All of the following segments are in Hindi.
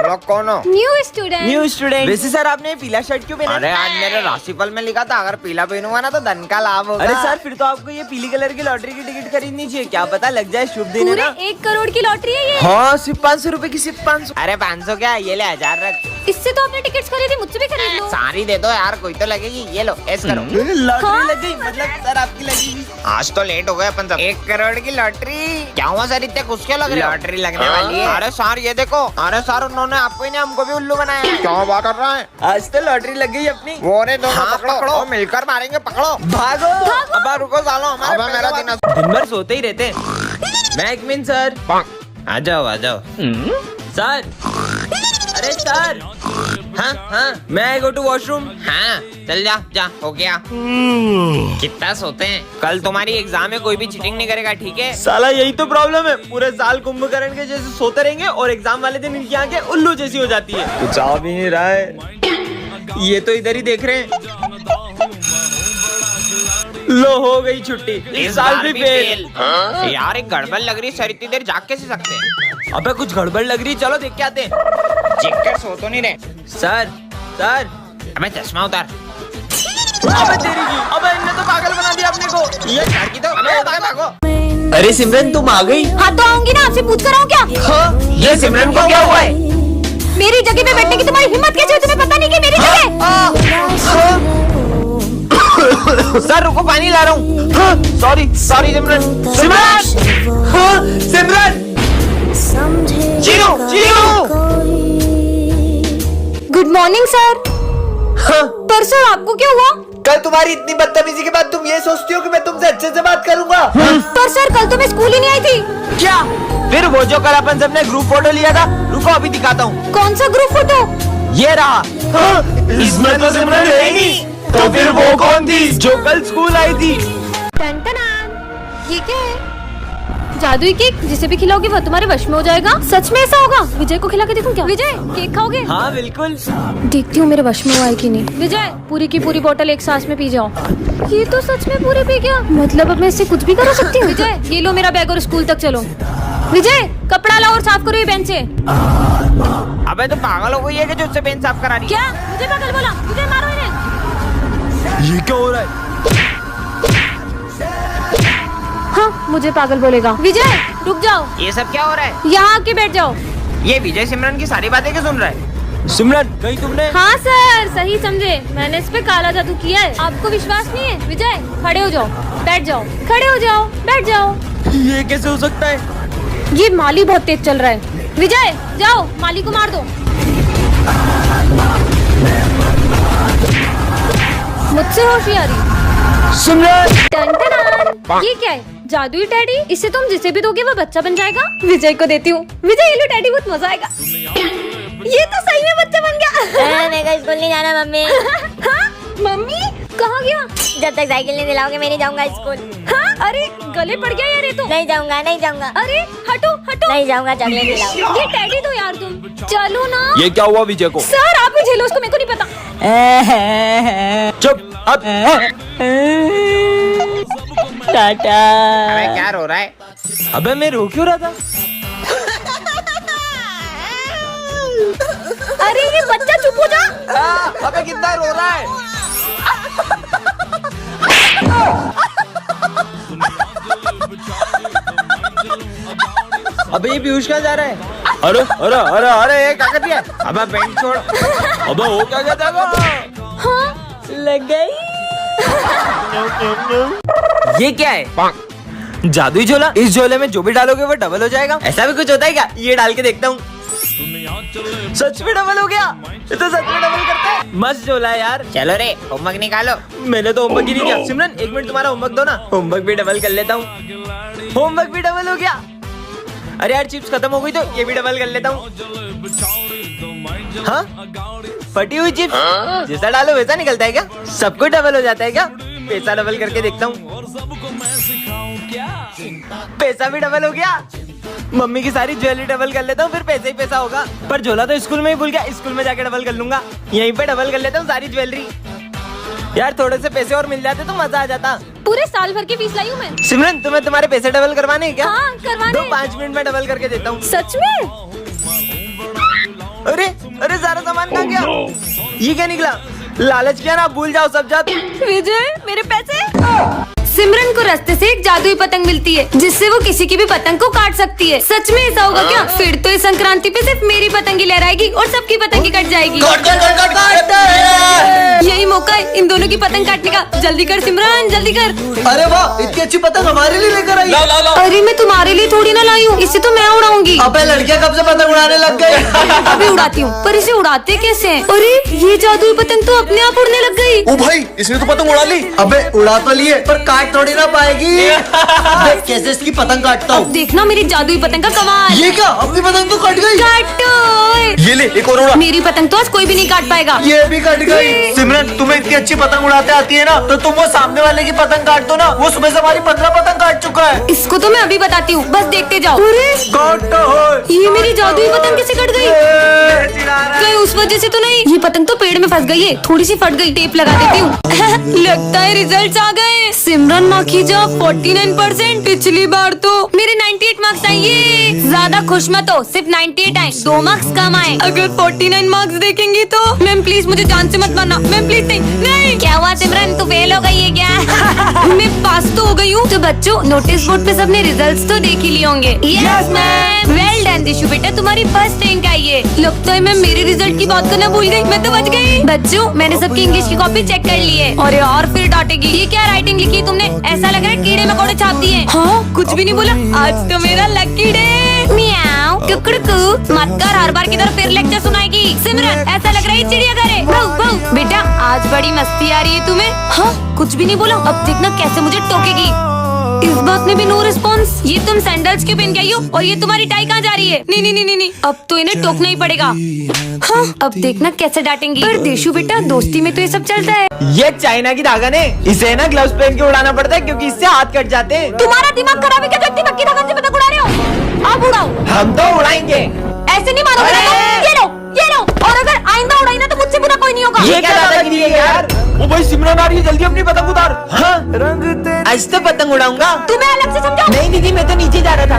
लोग कौन हो? New student. वैसे सर आपने पीला शर्ट क्यों पहना? अरे आज मेरे राशिफल में लिखा था अगर पीला पहनूंगा ना तो धन का लाभ होगा। अरे सर फिर तो आपको ये पीली कलर की लॉटरी की टिकट खरीदनी चाहिए, क्या पता लग जाए शुभ दिन है पूरे ना। 1 करोड़ की लॉटरी है ये। हाँ सिर्फ 500 रुपए की, सिर्फ 500। अरे 500 क्या, ये ले 1000 रख। इससे तो आपने टिकट्स खरीदी, मुझसे भी खरीद लो। सारी दे दो यार, कोई तो लगेगी। ये लो ऐस करो। लॉटरी लग गई, मतलब सर आपकी लगेगी। आज तो लेट हो गए अपन सब। 1 करोड़ की लॉटरी। क्या हुआ सर, इतने खुश क्यों लग रहे हो? लॉटरी लगने वाली है। अरे सर ये देखो, अरे सर उन्होंने आपको ही नहीं हमको भी उल्लू बनाया है। क्या बात कर रहा है? आज तो लॉटरी लग गई अपनी। वो रे दोनों पकड़ो और मिलकर मारेंगे, पकड़ो। भागो। अब रुको सालो, हमारे मेरा दिन भर सोते ही रहते हैं। मैं एक मिनट सर। आ जाओ आ जाओ सर। अरे सर। हाँ मैं गो टू वॉशरूम। हाँ चल जा हो गया। कितना सोते हैं? कल तुम्हारी एग्जाम है, कोई भी चीटिंग नहीं करेगा, ठीक है? साला यही तो प्रॉब्लम है, पूरे साल कुंभकर्ण के जैसे सोते रहेंगे और एग्जाम वाले दिन इनकी आंखें उल्लू जैसी हो जाती है। कुछ आ भी नहीं रहा है, ये तो इधर ही देख रहे हैं। लो हो गई छुट्टी, इस साल भी फेल। यार एक गड़बड़ लग रही है सर, इतनी देर जाग कैसे सकते हैं? अबे कुछ गड़बड़ लग रही, चलो देख के आते हैं। चेक कर, सो तो नहीं रहे? Sir sir. अबे चश्मा उतार। अबे तेरी की, अबे इनने तो पागल बना दिया अपने को। ये सर की तो भागो। अरे सिमरन तुम आ गई? हाँ तो आऊंगी ना, आपसे पूछ कर आऊँ क्या? हाँ, ये सिमरन को क्या हुआ है? मेरी जगह पे बैठने की तुम्हारी हिम्मत कैसे हुई? तुम्हें पता नहीं कि मेरी जगह। सर रुको, पानी ला रहा हूँ। सॉरी सिमरन। सिमरन जीरो। Good morning sir. पर सर आपको क्या हुआ? कल तुम्हारी इतनी बदतमीजी के बाद तुम ये सोचती हो कि मैं तुमसे अच्छे से बात करूंगा? पर सर कल तो मैं स्कूल ही नहीं आई थी। क्या? फिर वो जो कल अपन सबने ग्रुप फोटो लिया था, रुको अभी दिखाता हूँ। कौन सा ग्रुप फोटो? ये रहा। इसमें तो सिमरन रहेगी, तो फिर वो कौन थी जो कल स्कूल आई थी? टन-टन-टन। ये क्या है? जादुई केक, जिसे भी खिलाओगे वो तुम्हारे वश में हो जाएगा। सच में ऐसा होगा? विजय को खिला के देखूं क्या? विजय केक खाओगे? हाँ बिल्कुल। देखती हूँ मेरे वश में हुआ है कि नहीं। विजय पूरी की पूरी बोतल एक सांस में पी जाओ। ये तो सच में पूरी पी गया, मतलब अब मैं इससे कुछ भी करा सकती हूँ। विजय ये लो मेरा बैग और स्कूल तक चलो। विजय कपड़ा लाओ और साफ करो ये बेंच से। अबे तो पागल हो गई है कि जो उससे पेन साफ करा रही है? क्या मुझे पागल बोला? विजय मारो इन्हें। ये क्या हो रहा है? हाँ मुझे पागल बोलेगा। विजय रुक जाओ। ये सब क्या हो रहा है? यहाँ आके बैठ जाओ। ये विजय सिमरन की सारी बातें क्यों सुन रहा है? सिमरन कहीं तुमने? हाँ सर सही समझे, मैंने इस पे काला जादू किया है। आपको विश्वास नहीं है? विजय खड़े हो जाओ, बैठ जाओ, खड़े हो जाओ, बैठ जाओ। ये कैसे हो सकता है? ये माली बहुत तेज चल रहा है। विजय जाओ माली को मार दो। मुझसे होशियारी। सिमरन टन-टन-टन। ये क्या है? जादुई टैडी, इसे तुम जिसे भी दोगे वो बच्चा बन जाएगा। विजय को देती हूँ। विजय ये लो टैडी, बहुत मजा आएगा। ये तो सही में बच्चा बन गया। मेरे को स्कूल नहीं जाना मम्मी। हाँ? मम्मी कहाँ गया? जब तक साइकिल नहीं दिलाओगे मैं नहीं जाऊंगा स्कूल। हाँ? अरे गले पड़ गया यार ये तो। नहीं जाऊंगा। अरे हटो हटो। नहीं जाऊंगा, चॉकलेट दिलाओ। ये टैडी दो यार तुम। चलो ना। ये क्या हुआ विजय को? सर आप ही झेलो उसको, मेरे को नहीं पता। चुप अब। टाटा। अबे क्या रो रहा है? अबे मैं रो क्यों रहा था? अरे ये बच्चा चुप हो जा। अबे कितना रो रहा है? अबे ये पीयूष कहाँ जा रहा है? अरे अरे अरे अरे ये क्या कर दिया? अबे पेन छोड़। अबे वो क्या कहता है? हाँ लग गई। ये क्या है? जादुई झोला। इस झोले में जो भी डालोगे वो डबल हो जाएगा, ऐसा भी कुछ होता है क्या? ये डाल के देखता हूँ। सच में डबल हो गया? ये तो सच में डबल करता है। मस्त झोला है यार। चलो रे होमवर्क निकालो। मैंने तो होमवर्क ही नहीं किया। सिमरन एक मिनट तुम्हारा होमवर्क दो ना, होमवर्क भी डबल कर लेता हूँ। होमवर्क भी डबल हो गया। अरे यार चिप्स खत्म हो गई तो ये भी डबल कर लेता हूँ। हाँ फटी हुई चिप्स, जैसा डालो वैसा निकलता है क्या? सब कुछ डबल हो जाता है क्या? पैसा डबल करके देखता हूँ। पैसा भी डबल हो गया। मम्मी की सारी ज्वेलरी डबल कर लेता हूँ, फिर पैसा ही पैसा होगा। पर झोला तो स्कूल में ही भूल गया, स्कूल में जाके डबल कर लूंगा। यहीं पे डबल कर लेता हूँ सारी ज्वेलरी। यार थोड़े से पैसे और मिल जाते तो मजा आ जाता। पूरे साल भर की फीस लाई हूँ मैं। सिमरन तुम्हें तुम्हारे पैसे डबल करवाने हैं क्या? हाँ करवाने। दो 5 मिनट में डबल करके देता हूँ। सच में? अरे अरे सारा सामान कहाँ गया? ये क्या निकला? लालच किया ना, भूल जाओ सब जात। विजय मेरे पैसे। सिमरन को रास्ते से एक जादुई पतंग मिलती है जिससे वो किसी की भी पतंग को काट सकती है। सच में ऐसा होगा क्या? फिर तो इस संक्रांति पे सिर्फ मेरी पतंग ही लहराएगी और सबकी पतंग ही कट जाएगी। यही मौका है इन दोनों की पतंग काटने का। जल्दी कर सिमरन, जल्दी कर। अरे वाह, इतनी अच्छी पतंग हमारे लिए लेकर आई। अरे मैं तुम्हारे लिए थोड़ी ना लाई हूँ, इसे तो मैं उड़ाऊंगी। अबे लड़कियां कब से पतंग उड़ाने लग गई? अभी उड़ाती हूँ, पर इसे उड़ाते कैसे हैं? अरे ये जादुई पतंग तो अपने आप उड़ने लग गई। ओ भाई, इसने तो पतंग उड़ा ली। अबे उड़ा तो लिए, पर काट थोड़ी ना पाएगी। देख कैसे इसकी पतंग काटता हूँ। देखना मेरी जादुई पतंग का कमाल। ये क्या, अपनी पतंग तो कट गई। काटो। ये ले एक और उड़ा। मेरी पतंग तो आज कोई भी नहीं काट पाएगा। ये भी कट गई। सिमरन, तुम्हें इतनी अच्छी पतंग उड़ाते आती है ना, तो तुम वो सामने वाले की पतंग काट दो ना। वो सुबह से हमारी 15 पतंग काट चुका है। इसको तो मैं अभी बताती हूँ, बस देखते जाओ। काटो। ये मेरी जादुई पतंग कैसे कट गई? कहीं उस वजह से तो नहीं? ये पतंग तो पेड़ में फंस गई है, थोड़ी सी फट गई, टेप लगा देती हूँ। लगता है रिजल्ट्स आ गए। सिमरन माखीजा 49%। पिछली बार तो मेरे 98 मार्क्स आए। ये ज्यादा खुश मत हो, सिर्फ 98 आए, 2 मार्क्स कम आए। अगर 49 मार्क्स देखेंगी तो मैम प्लीज मुझे जान से मत मारना। मैम प्लीज नहीं। क्या हुआ सिमरन, तू फेल हो गई है क्या? मैं पास तो हो गई हूँ। तो बच्चों, नोटिस बोर्ड पे सबने रिजल्ट्स तो देख ही लिए होंगे। Yes ma'am. वेल डन दिशु बेटा, तुम्हारी फर्स्ट रैंक आई है। लगता है मैं मेरे रिजल्ट की बात करना भूल गई, मैं तो बच गई। बच्चों, मैंने सबकी इंग्लिश की कॉपी चेक कर ली है। और यार फिर डांटेगी। ये क्या राइटिंग लिखी तुमने? ऐसा लग रहा है कीड़े मकोड़े छाप दिए। हाँ, कुछ भी नहीं बोला। आज तो मेरा लकी डे। मियाओ कुकड़कू। मत कर, हर बार की तरह फिर लेक्चर सुनाएगी। सिमरन, ऐसा लग रहा है चिड़ियाघर है। भाऊ भाऊ। बेटा आज बड़ी मस्ती आ रही है तुम्हें। हाँ, कुछ भी नहीं बोला। अब देखना कैसे मुझे टोकेगी। इस बात में भी नो रिस्पॉन्स। ये तुम सैंडल्स क्यों पहन के आई हो? और ये तुम्हारी टाई कहाँ जा रही है? नहीं नहीं नहीं नहीं, अब तो इन्हें टोकना ही पड़ेगा। हाँ, अब देखना कैसे डांटेंगी। पर देशु बेटा, दोस्ती में तो ये सब चलता है। ये चाइना की धागा ने, इसे ना ग्लव्स पहन के उड़ाना पड़ता है क्योंकि इससे हाथ कट जाते हैं। तुम्हारा दिमाग खराब है क्या? जो इतनी मक्खी धागन से पतंग उड़ा रहे हो? अब उड़ाओ। हम तो उड़ाएंगे। ऐसे नहीं मानोगे ना? ये लो, ये लो। और अगर आइंदा उड़ाई ना तो मुझसे बुरा कोई नहीं होगा। ये क्या दादागिरी है यार? ओ भाई सिमरन आ रही है, जल्दी अपनी पतंग उतार। हाँ, आज तो पतंग उड़ाऊंगा। तुम्हें अलग से समझाओ। नहीं दीदी, मैं तो नीचे जा रहा था।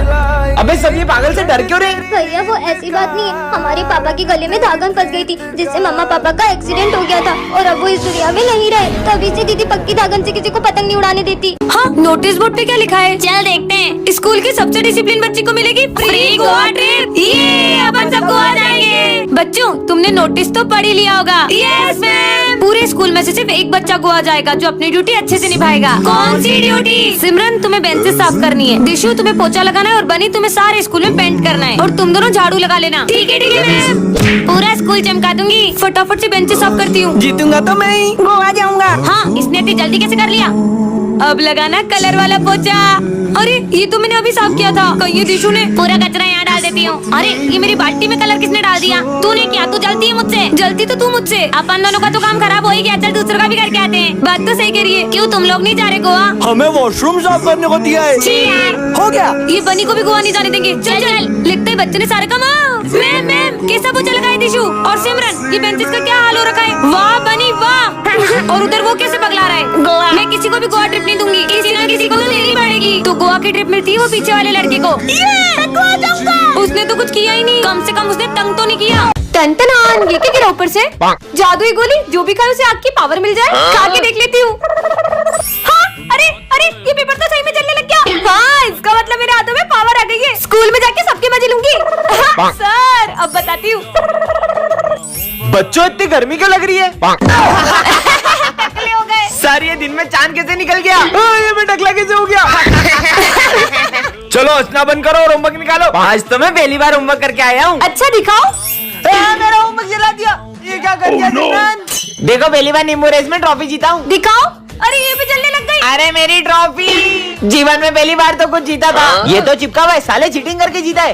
अबे सब ये पागल से डर क्यों रहे? भैया वो ऐसी बात नहीं है। हमारे पापा के गले में धागन फंस गई थी, जिससे मम्मा पापा का एक्सीडेंट हो गया था और अब वो इस दुनिया में नहीं रहे। तभी से दीदी पक्की धागन से किसी को पतंग नहीं उड़ाने देती। हाँ, नोटिस बोर्ड पे क्या लिखा है? चल देखते हैं। स्कूल की सबसे डिसिप्लिन बच्ची को मिलेगी फ्री गोवा ट्रिप। ये अपन सब गोवा जाएंगे। बच्चों, तुमने नोटिस तो पढ़ ही लिया होगा। Yes ma'am. पूरे स्कूल में से सिर्फ एक बच्चा गोवा जाएगा जो अपनी ड्यूटी अच्छे से निभाएगा। कौन सी ड्यूटी? सिमरन, तुम्हें बेंचेस साफ करनी है। दिशु, तुम्हें पोछा लगाना है। और बनी, तुम्हें सारे स्कूल में पेंट करना है। और तुम दोनों झाड़ू लगा लेना। ठीक है मैम। पूरा स्कूल चमका दूंगी। फटाफट से बेंचेस साफ करती हूँ। जीतूंगा तो मैं ही। गोवा जाऊंगा। हाँ, इसने इतनी जल्दी कैसे कर लिया? अब लगाना कलर वाला पोछा। अरे ये तो मैंने अभी साफ किया था। कहीं ये दिशु ने पूरा कचरा यहाँ डाल देती हूँ। अरे ये मेरी बाल्टी में कलर किसने डाल दिया? तूने किया। तू जलती है मुझसे। जलती तो तू मुझसे। अपन दोनों का तो काम खराब हो ही गया। चल दूसरों का भी करके आते हैं। बात तो सही कह रही है। क्यों तुम लोग नहीं जा रहे गोवा? हमें वॉशरूम साफ करने को दिया है। छी यार। हो गया। ये बनी को भी गोवा नहीं जाने देंगे। चल चल। लिखते ही बच्चे ने सारे काम। मैम कैसा पोछा लगाया दिशु? और सिमरन, ये बेंचेस का क्या हाल हो रखा है? वाह बनी वाह। और उधर वो कैसे पगला रहा है? गोवा। मैं किसी को भी गोवा ट्रिप नहीं दूंगी। किसी ना किसी को तो देनी पड़ेगी। तो गोवा की ट्रिप मिलती है वो पीछे वाले लड़के को। गोवा जाऊंगा। उसने तो कुछ किया ही नहीं। कम से कम उसने तंग तो नहीं किया। टन ये क्या गिरा ऊपर से? जादुई गोली। जो भी खाए उसे आग की पावर मिल जाए। खा के देख लेती हूँ। हाँ, अरे अरे ये पेपर तो सही में जलने लग गया। हाँ, इसका मतलब मेरे हाथों में पावर आ गई है। स्कूल में जाके सबके मजे लूंगी। हाँ, सर अब बताती हूँ। बच्चों, इतनी गर्मी क्यों लग रही है? टकले हो गए। सर, ये दिन में चांद कैसे निकल गया? ये मैं टकला कैसे हो गया? चलो हंसना बंद करो और होमवर्क निकालो। आज तो मैं पहली बार होमवर्क करके आया हूँ। अच्छा दिखाओ। मेरा होमवर्क जला दिया। ये क्या कर दिया सिमरन? देखो, पहली बार नींबू रेस में ट्रॉफी जीता हूँ। दिखाओ। अरे ये भी जलने लग गई। अरे मेरी ट्रॉफी। जीवन में पहली बार तो कुछ जीता था। ये तो चिपका हुआ है, साले चीटिंग करके जीता है।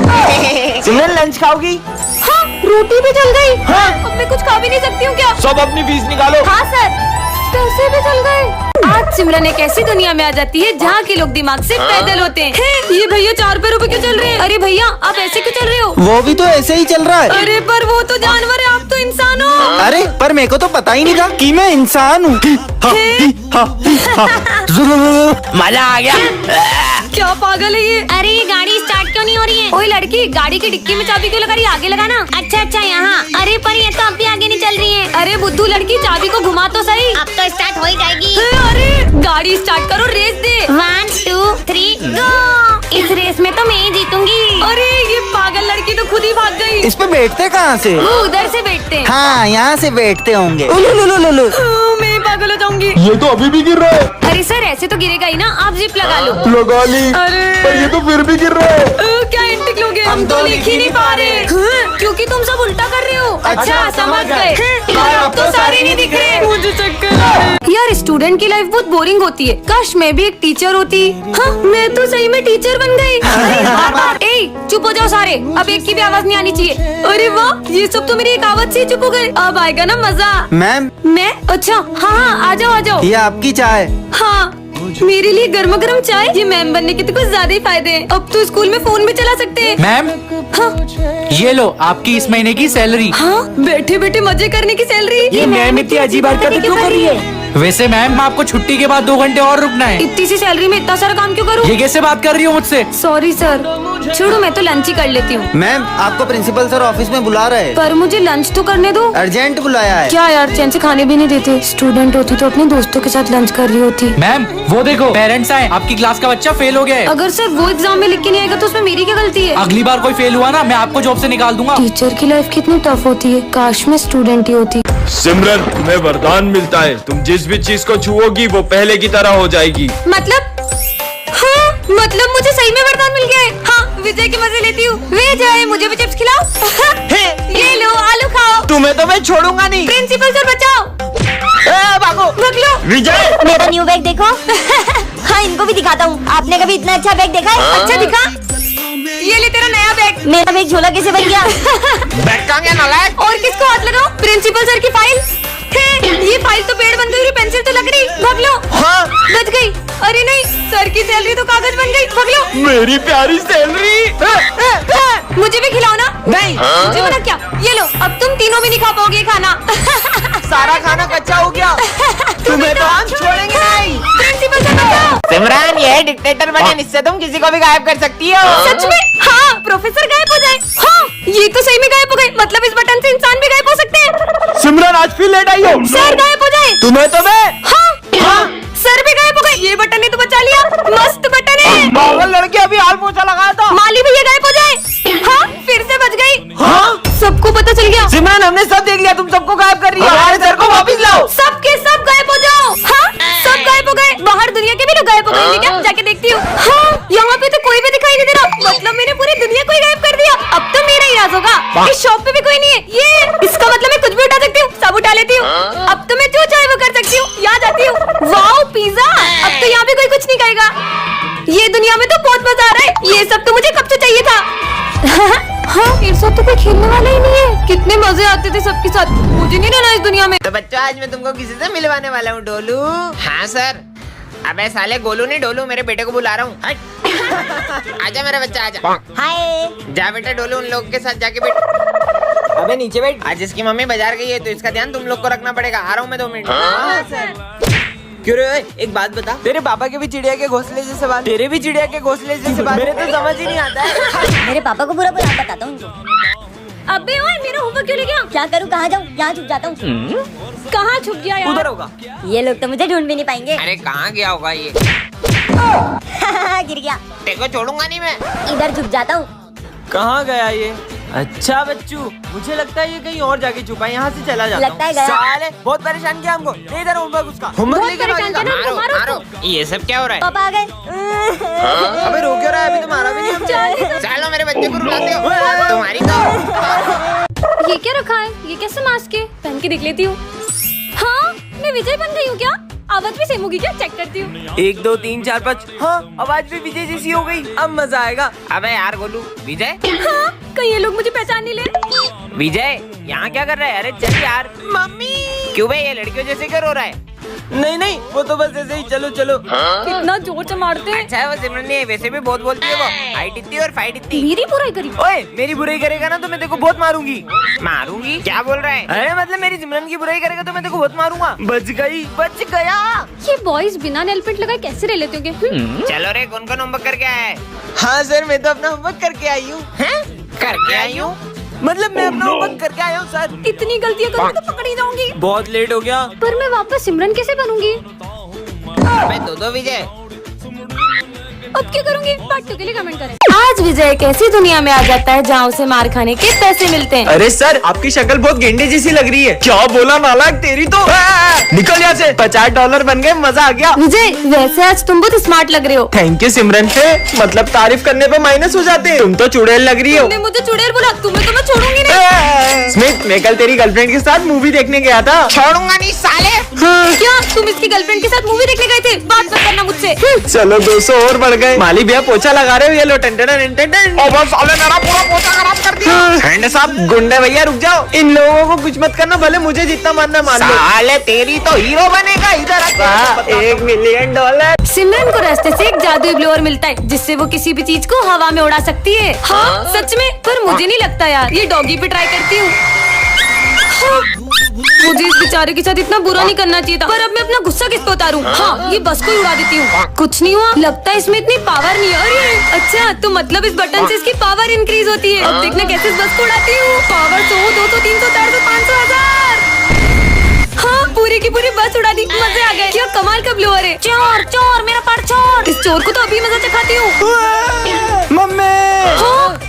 सिमरन, लंच खाओगी? हाँ, रोटी भी जल गई। हाँ। अब मैं कुछ खा भी नहीं सकती हूँ क्या? सब अपनी फीस निकालो। हाँ सर। पैसे भी जल गए। आज सिमरन एक ऐसी दुनिया में आ जाती है जहाँ के लोग दिमाग से पैदल होते हैं। ये भैया 4 पैरों पे क्यों चल रहे हैं? अरे भैया, आप ऐसे क्यों चल रहे हो? वो भी तो ऐसे ही चल रहा है। अरे पर वो तो जानवर है, आप तो इंसान हो। अरे पर मेरे को तो पता ही नहीं था कि मैं इंसान हूँ। मजा आ गया। क्या पागल है ये? अरे ये गाड़ी स्टार्ट क्यों नहीं हो रही है? ओए लड़की, गाड़ी की डिक्की में चाबी क्यों लगा रही है? आगे लगाना। अच्छा अच्छा, यहाँ। चाबी को घुमा तो सही। अब तो स्टार्ट हो ही जाएगी। अरे गाड़ी स्टार्ट करो, रेस दे। 1 2 3 गो। इस रेस में तो मैं ही जीतूंगी। अरे ये पागल लड़की तो खुद ही भाग गई। इस पे बैठते कहाँ से? वो उधर से बैठते हैं। हाँ, यहाँ से बैठते होंगे। मैं पागल हो जाऊंगी। ये तो अभी भी गिर रहा है। अरे सर ऐसे तो गिरेगा ही ना, आप जिप लगा लो। लगा ली, अरे पर ये तो फिर भी गिर रहा है। क्या एंटिक लोगे? हम तो लिख ही नहीं पा रहे। क्योंकि तुम सब उल्टा कर रहे हो। अच्छा समझ गए। अब तो सारे नहीं दिख रहे। मुझे चक्कर आ रहे हैं। यार स्टूडेंट की लाइफ बहुत बोरिंग होती है। काश मैं भी एक टीचर होती। हाँ मैं तो सही में टीचर बन गई। ए चुप हो जाओ सारे, अब एक की भी आवाज नहीं आनी चाहिए। अरे वाह, ये सब तो मेरी एक आवाज से ही चुप हो गए। अब आएगा ना मजा। मैम, मैं अच्छा हाँ आ जाओ आ जाओ। ये आपकी चाय। हाँ मेरे लिए गर्मा गर्म चाय। ये मैम बनने के तो कुछ ज्यादा ही फायदे हैं। अब तो स्कूल में फोन भी चला सकते हैं। मैम हाँ ये लो आपकी इस महीने की सैलरी। हाँ बैठे बैठे मजे करने की सैलरी। ये मैम इतनी अजीब हरकतें क्यों कर रही है? वैसे मैम आपको छुट्टी के बाद 2 घंटे और रुकना है। इतनी सी सैलरी में इतना सारा काम क्यों करूँ? ये कैसे बात कर रही हो मुझसे? सॉरी सर, छोड़ो मैं तो लंच ही कर लेती हूँ। मैम, आपको प्रिंसिपल सर ऑफिस में बुला रहे हैं। पर मुझे लंच तो करने दो। अर्जेंट बुलाया है। क्या यार, चैन से खाने भी नहीं देते। स्टूडेंट होती तो अपने दोस्तों के साथ लंच कर रही होती। मैम वो देखो पेरेंट्स आए, आपकी क्लास का बच्चा फेल हो गया है। अगर सर वो एग्जाम में लिख के नहीं आएगा तो उसमें मेरी क्या गलती है? अगली बार कोई फेल हुआ ना, मैं आपको जॉब से निकाल दूंगा। टीचर की लाइफ कितनी टफ होती है। काश मैं स्टूडेंट ही होती। सिमरन, तुम्हें वरदान मिलता है। तुम जिस भी चीज को छुओगी वो पहले की तरह हो जाएगी। मतलब हाँ मतलब मुझे सही में वरदान मिल गया है। हाँ विजय के मजे लेती हूँ। विजय मुझे भी चिप्स खिलाओ। ये लो आलू खाओ। तुम्हें तो मैं छोड़ूंगा नहीं। प्रिंसिपल सर बचाओ। भागो भाग लो। विजय। मेरा न्यू बैग देखो। हाँ इनको भी दिखाता हूँ। आपने कभी इतना अच्छा बैग देखा है? अच्छा दिखा, ये ले तेरा नया बैग। मेरा बैग झोला कैसे बन गया? बैग कहाँ गया नालायक? और किसको हाथ लगाओ? प्रिंसिपल सर की फाइल। ये फाइल तो पेड़ बन गई, पेंसिल तो लकड़ी। भाग लो। हाँ बच गई। अरे नहीं, सर की सैलरी तो कागज बन गई। भाग लो। मेरी प्यारी सैलरी। मुझे भी खिलाओ ना। नहीं। मुझे मना क्या? ये लो, अब तुम तीनों भी नहीं खा पाओगे खाना। सारा खाना कच्चा हो गया। तुम्हें तो हम छोड़ेंगे नहीं। प्रिंसिपल सर बचाओ। सिमरन ये डिक्टेटर बटन, इससे तुम किसी को भी गायब कर सकती हो। सच में? हाँ प्रोफेसर गायब हो जाए। हाँ ये तो सही में गायब हो गए। मतलब इस बटन से इंसान भी गायब हो सकते हैं। सिमरन आज फिर लेट आई हो। सर गायब हो जाए। तुम्हें तो मैं। हाँ सर भी गायब हो गए। ये बटन ने तो बचा लिया। मस्त बटन है। पागल लड़की अभी हाल पोछा लगाया था। माली भैया गायब हो जाए। हाँ फिर से बच गई। हाँ सबको पता चल गया। सिमरन हमने सब देख लिया। तुम सबको गायब कर रही हो। हमारे सर को वापस लाओ। सबके सब गायब हो जाओ। हाँ सब गायब हो गए। बाहर दुनिया के भी लोग गायब हो गए क्या? जाके देखती हूँ। हाँ यहाँ पे तो कोई भी दिखाई नहीं दे रहा। मतलब मैंने पूरी दुनिया को ही गायब कर दिया। अब तो मेरा ही राज होगा। इस शॉप पे भी कोई नहीं है। ये इसका मतलब मैं कुछ भी उठा सकती हूँ, सब उठा लेती हूँ। अब तो मैं जो चाहे वो कर सकती हूँ। यहाँ जाती हूँ। Wow pizza. अब तो यहाँ भी कोई कुछ नहीं कहेगा। ये दुनिया में तो बहुत मजा आ रहा है। ये सब तो मुझे कब से चाहिए था। हाँ मेरे साथ तो कोई खेलने वाला ही नहीं है। कितने मजे आते थे सबके साथ। मुझे नहीं रहना इस दुनिया में। तो बच्चों आज मैं तुमको किसी से मिलवाने वाला हूँ। डोलू। हाँ सर। अबे साले गोलू नहीं डोलू, मेरे बेटे को बुला रहा हूँ। आजा मेरा बच्चा आजा। हाय। जा बेटा डोलू, उन लोग के साथ जाके बैठ। अबे नीचे बैठ। आज इसकी मम्मी बाजार गई है तो इसका ध्यान तुम लोग को रखना पड़ेगा। आ रहा हूँ मैं 2 मिनट। हाँ सर। क्यों रे, एक बात बता। तेरे पापा के भी चिड़िया के घोंसले जैसे बाल, तेरे भी चिड़िया के घोंसले जैसे बाल। मेरे तो समझ ही नहीं आता है। मेरे पापा को पूरा पूरा बताता हूँ उनको। अबे ओए मेरा होमवर्क क्यों ले गया? क्या करूँ, कहाँ जाऊँ? यहाँ छुप जाता हूँ। कहाँ छुप गया यार? उधर होगा। ये लोग तो मुझे ढूंढ भी नहीं पाएंगे। अरे कहाँ गया होगा ये? गिर गया। देखो छोड़ूंगा नहीं मैं। इधर छुप जाता हूँ। कहाँ गया ये? अच्छा बच्चू, मुझे लगता है ये कहीं और जाके छुपा है। यहाँ से चला जाता लगता है गया। साले बहुत परेशान किया हमको। दे इधर होमवर्क उसका। होमवर्क बहुत लेके परेशान भागेगा। किया ना। मारो मारो। ये सब क्या हो रहा है? पापा आ गए। अबे रो क्यों रहा है? अभी तो मारा भी नहीं हमने। चलो मेरे बच्चे को रुलाते हो तुम्हारी तो। ये क्या रखा है? ये कैसे मास्क है? पहन के देख लेती हूँ। हाँ मैं विजय बन गई हूँ क्या? आवाज भी सेम होगी क्या? चेक करती हूँ। 1 2 3 4 5। हाँ आवाज भी विजय जैसी हो गई। अब मजा आएगा। अबे यार गोलू। विजय। हाँ कहीं ये लोग मुझे पहचान नहीं ले। विजय यहाँ क्या कर रहा है? अरे चल यार। मम्मी। क्यों भाई ये लड़कियों जैसे क्यों रो रहा है? नहीं नहीं, वो तो बस ऐसे ही। चलो चलो। कितना जोर से मारते हैं। अच्छा है वो सिमरन नहीं है, वैसे भी बहुत बोलती है वो। हाइट इतनी और फाइट इतनी। मेरी बुराई करी। ओए मेरी बुराई करेगा ना तो मैं तेरे को बहुत मारूंगी। मारूंगी? क्या बोल रहा है? अरे मतलब मेरी सिमरन की बुराई करेगा तो मैं तेरे को बहुत मारूंगा। बच गई, बच गया। ये बॉयज बिना नेल पेंट लगाए कैसे रह लेते होंगे? चलो रे, कौन कौन होमवर्क करके आया है? हाँ सर, मैं तो अपना होमवर्क करके आई हूँ। करके आई हूँ? मतलब मैं अपना होमवर्क करके आया हूँ सर। इतनी गलतियाँ करूँगी तो पकड़ी जाऊंगी। बहुत लेट हो गया। पर मैं वापस सिमरन कैसे बनूंगी? अबे दो विजय। अब क्या करूंगी? पार्ट 2 के लिए कमेंट करें। आज विजय एक ऐसी दुनिया में आ जाता है जहाँ उसे मार खाने के पैसे मिलते हैं। अरे सर आपकी शक्ल बहुत गेंडे जैसी लग रही है। क्या बोला नालायक तेरी तो। निकल यहाँ से। $50 बन गए, मजा आ गया। विजय वैसे आज तुम बहुत स्मार्ट लग रहे हो। थैंक यू सिमरन पे, मतलब तारीफ करने पे माइनस हो जाते हैं। तुम तो चुड़ैल लग रही हो। तुमने मुझे चुड़ैल बोला, तुम्हें तो मैं छोड़ूंगी नहीं। स्मिथ मैं कल तेरी गर्लफ्रेंड के साथ मूवी देखने गया था। छोड़ूंगा नहीं साले। क्या तुम इसकी गर्लफ्रेंड के साथ मूवी देखने गए थे? बात मत करना मुझसे। चलो 200 और बढ़ गए। माली भैया पोछा लगा रहे हो, ये लो टन साले मेरा पूरा पोछा खराब कर दिया। हैंड साहब गुंडे भैया रुक जाओ। इन लोगों को कुछ मत करना, भले मुझे जितना मानना मान लो। साले तेरी तो हीरो बनेगा इधर। $1 मिलियन। सिमरन को रास्ते से एक जादुई ब्लोअर मिलता है जिससे वो किसी भी चीज को हवा में उड़ा सकती है। हाँ सच में, पर मुझे नहीं लगता यार। ये डॉगी पे ट्राई करती हूँ। मुझे इस बेचारे के साथ इतना बुरा नहीं करना चाहिए था, पर अब मैं अपना गुस्सा किस पे उतारूं? हाँ ये बस को ही उड़ा देती हूँ। कुछ नहीं हुआ, लगता है इसमें इतनी पावर नहीं है। अरे अच्छा, तो मतलब इस बटन से इसकी पावर इंक्रीज होती है। अब देखना कैसे इस बस को उड़ाती हूँ। पावर 100, 200, 300, 400, 500, 1000। हाँ पूरी की पूरी बस उड़ा दी। मजे आ गए। क्या कमाल का ब्लोअर है। चोर चोर मेरा पर चोर। इस चोर को तो अभी मजा चखाती हूँ। मम्मी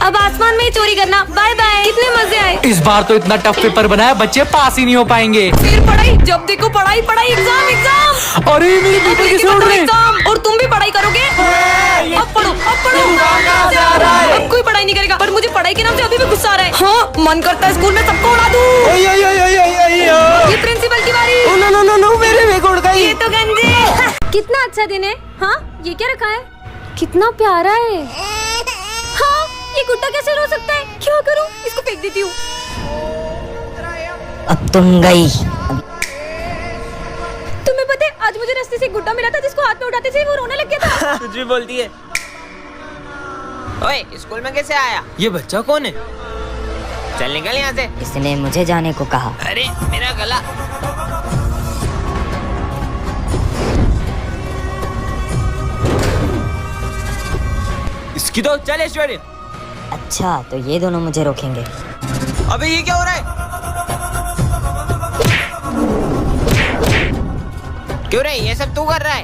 अब आसमान में ही चोरी करना। Bye bye. कितने मजे आए। इस बार तो इतना टफ पेपर बनाया, बच्चे पास ही नहीं हो पाएंगे। फिर पढ़ाई, जब देखो पढ़ाई पढ़ाई, एग्जाम एग्जाम। अरे मेरे पेपर कैसे उड़ रहे हैं? एग्जाम। और तुम भी पढ़ाई करोगे? अब पढ़ो अब पढ़ो। अब कोई पढ़ाई नहीं करेगा, पर मुझे पढ़ाई के नाम से अभी भी गुस्सा आ रहा है। हाँ मन करता है स्कूल में सबको उड़ा दूं। ये प्रिंसिपल की बारी। मेरे में उड़ गई। ये तो गंदे। कितना अच्छा दिन है। हाँ ये क्या रखा है? कितना प्यारा है। हाँ ये गुड्डा कैसे रो सकता है? क्या करूँ? इसको फेंक देती हूँ। अब तुम गई। तुम्हें पता है आज मुझे रास्ते से एक गुड्डा मिला था जिसको हाथ में उठाते थे वो रोने लग गया था। कुछ भी बोलती है। ओए स्कूल में कैसे आया? ये बच्चा कौन है? चल निकल यहाँ से। इसने मुझे जाने को कहा। अरे मेरा गला। इसकी तो चल ऐश्वर्या। अच्छा तो ये दोनों मुझे रोकेंगे। अबे ये क्या हो रहा है? क्यों रे ये सब तू कर रहा है?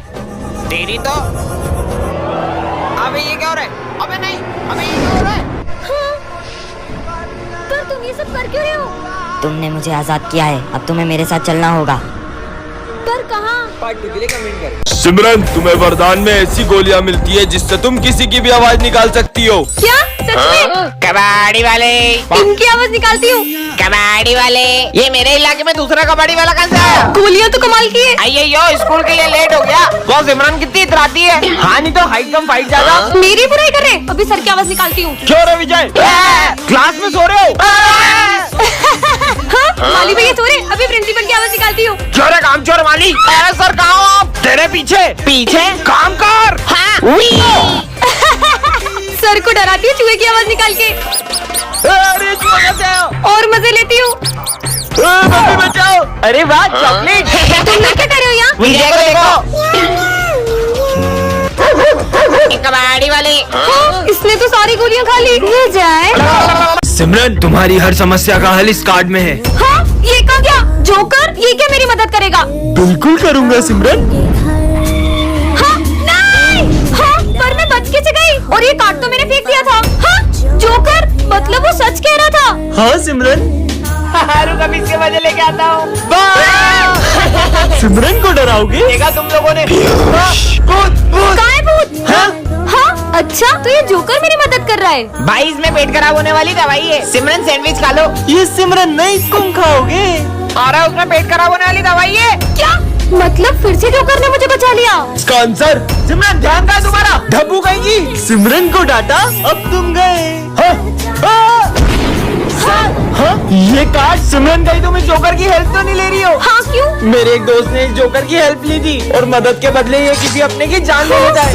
तेरी तो। अबे ये क्या हो रहा है? अबे नहीं, अबे ये क्या हो रहा है? पर तुम ये सब कर क्यों रहे हो? तुमने मुझे आजाद किया है, अब तुम्हें मेरे साथ चलना होगा। पर कहाँ? पार्ट 2 के लिए कमेंट कर। सिमरन तुम्हें वरदान में ऐसी गोलियां मिलती है जिससे तुम किसी की भी आवाज निकाल सकती हो। क्या सच में? कबाड़ी वाले। इनकी आवाज निकालती हूँ। कबाड़ी वाले। ये मेरे इलाके में दूसरा कबाड़ी वाला कहाँ से आया? गोलियाँ तो कमाल की है। आइए यो स्कूल के लिए लेट हो गया। वो सिमरन कितनी इतराती है। हाँ नहीं तो हाइट कम फाइट ज्यादा। मेरी बुराई कर रहे? अभी सर की आवाज निकालती हूँ। क्यों रे विजय? क्लास में सो रहे हो? हाँ माली भैया सो रहे, अभी प्रिंसिपल की आवाज निकालती हूँ। क्यों रे काम चोर माली? अरे सर कहाँ हो आप? तेरे पीछे। पीछे? काम कर। हाँ। सर को डराती हूँ चूहे की आवाज निकाल के। अरे तू कहाँ से आया? और मजे लेती हूँ। मम्मी बचाओ। अरे वाह चॉकलेट। तुम लोग क्या कर रहे हो यहाँ? विजय को देखो। कबाड़ी वाले। हाँ, इसने तो सारी गोलियाँ खा ली। ये जाए। सिमरन तुम्हारी हर समस्या का हल इस कार्ड में है। हाँ ये कहाँ गया? जोकर ये क्या मेरी मदद करेगा? बिल्कुल करूँगा सिमरन। हाँ नहीं। हाँ पर मैं बच कैसे गई? और ये कार्ड तो मैंने फेंक दिया था। हाँ जोकर मतलब वो सच कह रहा था। हाँ सिमरन। रुक अभी इसके वजह लेके आता हूँ। सिमरन को डराओगे? देखा तुम लोगों ने? कहाँ है भूत? हाँ अच्छा तो ये जोकर मेरी मदद कर रहा है। भाई इसमें पेट खराब होने वाली दवाई है। सिमरन सैंडविच खा लो। ये सिमरन नहीं, तुम खाओगे। और उसमें पेट खराब होने वाली दवाई है। क्या मतलब फिर से जोकर ने मुझे बचा लिया? इसका आंसर सिमरन ध्यान था तुम्हारा। ढब्बू कहेगी। सिमरन को डांटा, अब तुम गए। हाँ? ये कार्ड सिमरन गई, तुम इस जोकर की हेल्प तो नहीं ले रही हो? हाँ क्यों? मेरे एक दोस्त ने इस जोकर की हेल्प ली थी और मदद के बदले ये किसी अपने की जान ले लेता है।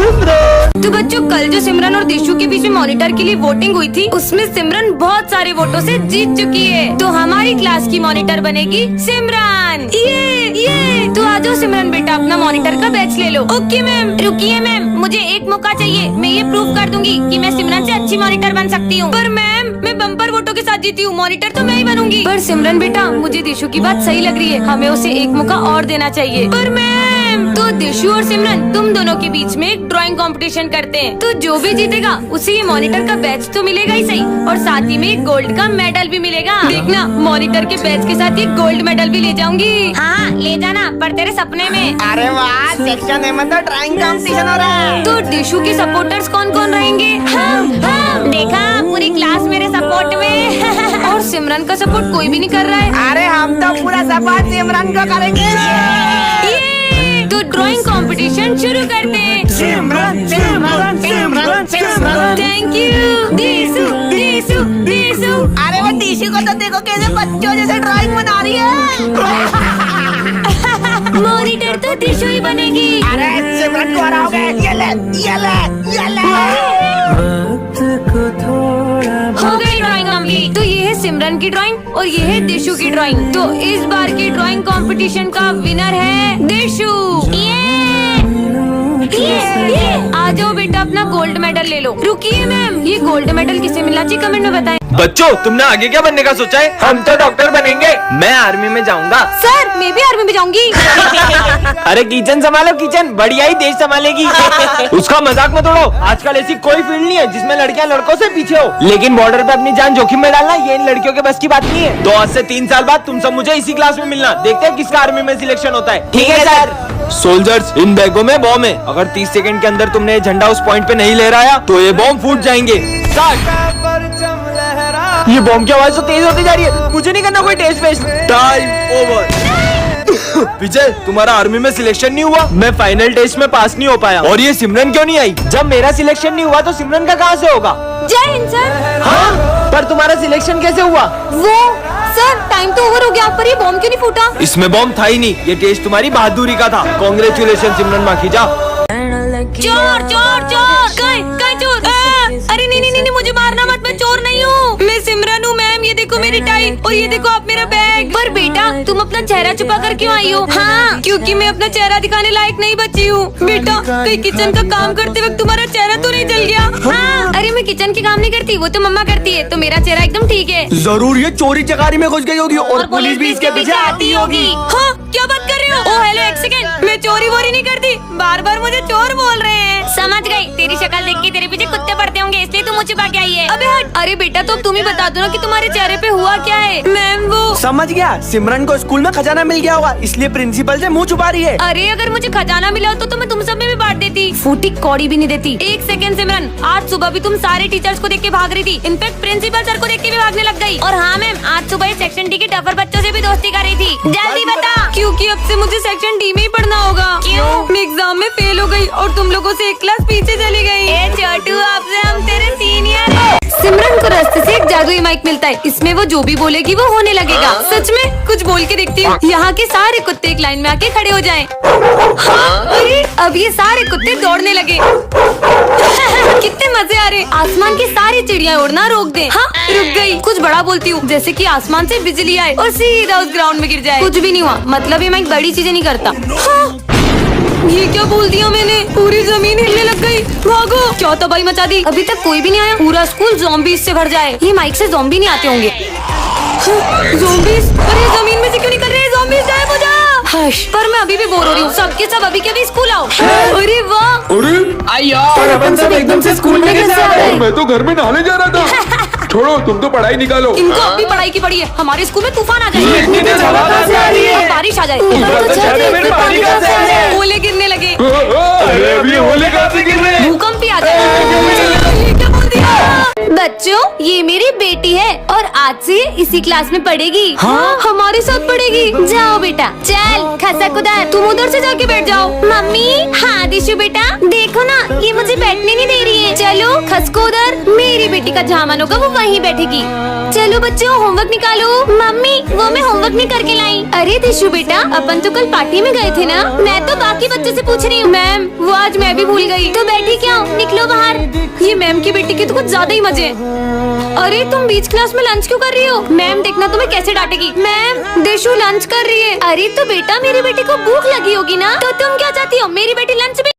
तो बच्चों कल जो सिमरन और दिशु के बीच में मॉनिटर के लिए वोटिंग हुई थी उसमें सिमरन बहुत सारे वोटों से जीत चुकी है। तो हमारी क्लास की मॉनिटर बनेगी सिमरन। ये तो आ जाओ सिमरन बेटा अपना मॉनिटर का बैच ले लो। Okay ma'am. रुकिए मैम मुझे एक मौका चाहिए, मैं ये प्रूव कर दूंगी कि मैं सिमरन से अच्छी मॉनिटर बन सकती हूँ। पर मैम मैं बम्पर वोटों के साथ जीती हूँ, मॉनिटर तो मैं ही बनूंगी। पर सिमरन बेटा, मुझे दिशु की बात सही लग रही है, हमें उसे एक मौका और देना चाहिए। पर मैम, तो दिशु और सिमरन तुम दोनों के बीच में एक ड्राइंग कंपटीशन करते हैं, तो जो भी जीतेगा उसे ये मॉनिटर का बैच तो मिलेगा ही सही, और साथ ही में एक गोल्ड का मेडल भी मिलेगा। देखना, मॉनिटर के बैच के साथ ये गोल्ड मेडल भी ले जाऊंगी। हाँ ले जाना, पर तेरे सपने में। अरे वाह, सेक्शन ए में तो ड्राइंग कंपटीशन हो रहा है। तो दिशु के सपोर्टर्स कौन कौन रहेंगे? हाँ, देखा, पूरी क्लास मेरे सपोर्ट में। और सिमरन का सपोर्ट कोई भी नहीं कर रहा है। अरे हम तो पूरा सपोर्ट सिमरन को करेंगे। ये तो ड्राइंग कंपटीशन शुरू करते हैं। सिमरन, सिमरन, सिमरन, सिमरन। Thank you दिशु, दिशु, दिशु। अरे वो दिशु को तो देखो कैसे बच्चों जैसे ड्राइंग बना रही है। मॉनिटर तो दिशु ही बनेगी। अरे सिमरन को हराओगे, ये ले, ये ले, ये ले। हो गई ड्राइंग कंप्लीट। तो ये है सिमरन की ड्राइंग और ये है दिशु की ड्राइंग। तो इस बार की ड्राइंग कंपटीशन का विनर है दिशु। आ जाओ बेटा, अपना गोल्ड मेडल ले लो। रुकिए मैम, ये गोल्ड मेडल किसे मिला जी, कमेंट में बताएं। बच्चों, तुमने आगे क्या बनने का सोचा है? हम तो डॉक्टर बनेंगे। मैं आर्मी में जाऊंगा। सर, मैं भी आर्मी में जाऊंगी। अरे किचन संभालो, किचन बढ़िया ही देश संभालेगी। उसका मजाक मत उड़ाओ। आजकल ऐसी कोई फील्ड नहीं है जिसमें लड़कियां लड़कों से पीछे हो, लेकिन बॉर्डर पे अपनी जान जोखिम में डालना ये इन लड़कियों के बस की बात नहीं है। तो आज से 3 साल बाद तुम सब मुझे इसी क्लास में मिलना, देखते हैं किसका आर्मी में सिलेक्शन होता है। ठीक है सर। सोल्जर्स, इन बैगों में बॉम्ब है। अगर 30 सेकंड के अंदर तुमने ये झंडा उस पॉइंट पे नहीं लहराया तो ये बॉम्ब फूट जाएंगे। ये बॉम्ब की आवाज तो तेज होती जा रही है, मुझे नहीं करना कोई टेस्ट वेस्ट। Time over. विजय, तुम्हारा आर्मी में सिलेक्शन नहीं हुआ। मैं फाइनल टेस्ट में पास नहीं हो पाया। और ये सिमरन क्यों नहीं आई? जब मेरा सिलेक्शन नहीं हुआ तो सिमरन का कहाँ से होगा? जय हिंद सर। हाँ, पर तुम्हारा सिलेक्शन कैसे हुआ? वो सर, टाइम तो ओवर हो गया, पर ये बॉम्ब क्यों नहीं फूटा? इसमें बॉम्ब था ही नहीं, ये टेस्ट तुम्हारी बहादुरी का था। कांग्रेचुलेशन सिमरन माखीजा। चोर, चोर, चोर, कहीं चोर। अरे नहीं नहीं नहीं, मुझे मारना मत, मैं चोर नहीं हूँ, मैं सिमरन हूँ मैम। ये देखो मेरी टाई और ये देखो आप मेरा बैग। पर बेटा, तुम अपना चेहरा छुपा कर क्यों आई हो? हाँ, क्योंकि मैं अपना चेहरा दिखाने लायक नहीं बची हूँ। बेटा, कहीं किचन का काम करते वक्त तुम्हारा चेहरा तो नहीं जल गया? हाँ, अरे मैं किचन की काम नहीं करती, वो तो मम्मा करती है, तो मेरा चेहरा एकदम ठीक है। जरूर ये चोरी चकारी में घुस गई होगी और पुलिस भी इसके पीछे आती होगी। हाँ, क्या बात कर रहे हो? ओ हेलो, एक सेकंड, मैं चोरी वोरी नहीं करती, बार बार मुझे चोर बोल रहे हैं। समझ गई, तेरी शक्ल देख के तेरे पीछे कुत्ते पड़ते होंगे, इसलिए तू मुझे छुपा के आई है। अबे हट। अरे बेटा, तो तुम ही बता दो ना कि तुम्हारे चेहरे पे हुआ क्या है। मैम वो समझ गया, सिमरन को स्कूल में खजाना मिल गया होगा, इसलिए प्रिंसिपल से मुंह छुपा रही है। अरे अगर मुझे खजाना मिला हो तो मैं तुम सब में भी बांट देती, फूटी कौड़ी भी नहीं देती। एक सेकंड सिमरन, आज सुबह भी तुम सारे टीचर्स को देख के भाग रही थी, इनफैक्ट प्रिंसिपल सर को देख के भी भागने लग गई। और हाँ मैम, आज सुबह सेक्शन डी के टफर बच्चों से भी दोस्ती कर रही थी। जल्दी बता। क्योंकि अब से मुझे सेक्शन डी में ही पढ़ना होगा। क्यों? मैं एग्जाम में फेल हो गई और तुम लोगों से एक क्लास पीछे चली गई। ए छोटू, आपसे हम तेरे सीनियर हैं। सिमरन को रास्ते से एक जादुई माइक मिलता है, इसमें वो जो भी बोलेगी वो होने लगेगा। सच में कुछ बोल के देखती हूँ। यहाँ के सारे कुत्ते एक लाइन में आके खड़े हो जाएं। हाँ, अरे अब ये सारे कुत्ते दौड़ने लगे। कितने मजे आ रहे। आसमान की सारी चिड़िया उड़ना रोक दे। हाँ, रुक गई। कुछ बड़ा बोलती हूँ, जैसे कि आसमान से बिजली आए और सीधा उस ग्राउंड में गिर जाए। कुछ भी नहीं हुआ, मतलब ये माइक बड़ी चीजें नहीं करता। हाँ, ये क्या बोल दिया मैंने? पूरी जमीन हिलने लग गई। भागो, क्या तबाही मचा दी। अभी तक कोई भी नहीं आया, पूरा स्कूल ज़ॉम्बीज़ से भर जाए। ये माइक से ज़ॉम्बी नहीं आते होंगे। ज़ॉम्बीज़? अरे जमीन में से क्यों निकल रहे हैं ज़ॉम्बीज़? गायब हो जा। हश, पर मैं अभी भी बोर हो रही हूँ। सबके सब अभी के अभी स्कूल आओ। अरे वाह, अरे अपन सब एकदम से स्कूल में कैसे आ गए? मैं तो घर में नहाने जा रहा था। छोड़ो, तुम तो पढ़ाई निकालो। इनको अब भी पढ़ाई की पड़ी है। हमारे स्कूल में तूफान आ जाए, बारिश आ जाए, ओले गिरने लगे, अरे अभी होली कहाँ से गिर रहे हैं? भूकंप भी आ जाए। ये क्या बोल दिया? बच्चों, ये मेरी बेटी है और आज से इसी क्लास में पढ़ेगी। हाँ, हमारे साथ पढ़ेगी। जाओ बेटा, चल खसक उधर, तुम उधर से जाके बैठ जाओ। मम्मी। हाँ दिशु बेटा, देखो ना, ये मुझे बैठने नहीं दे रही है। चलो खसको उधर, मेरी बेटी का जहाँ मन होगा वो वहीं बैठेगी। चलो बच्चों, होमवर्क निकालो। मम्मी, वो मैं होमवर्क नहीं करके लाई। अरे दिशु बेटा, अपन तो कल पार्टी में गए थे ना। मैं तो बाकी बच्चों से पूछ रही हूँ। मैम, वो आज मैं भी भूल गई। तो बैठी क्या, निकलो बाहर। ये मैम की बेटी के तो कुछ ज्यादा ही मजे। अरे तुम बीच क्लास में लंच क्यों कर रही हो? मैम देखना तुम्हें कैसे डांटेगी। मैम, दिशु लंच कर रही है। अरे तो बेटा, मेरी बेटी को भूख लगी होगी ना, तो तुम क्या चाहती हो? मेरी बेटी लंच में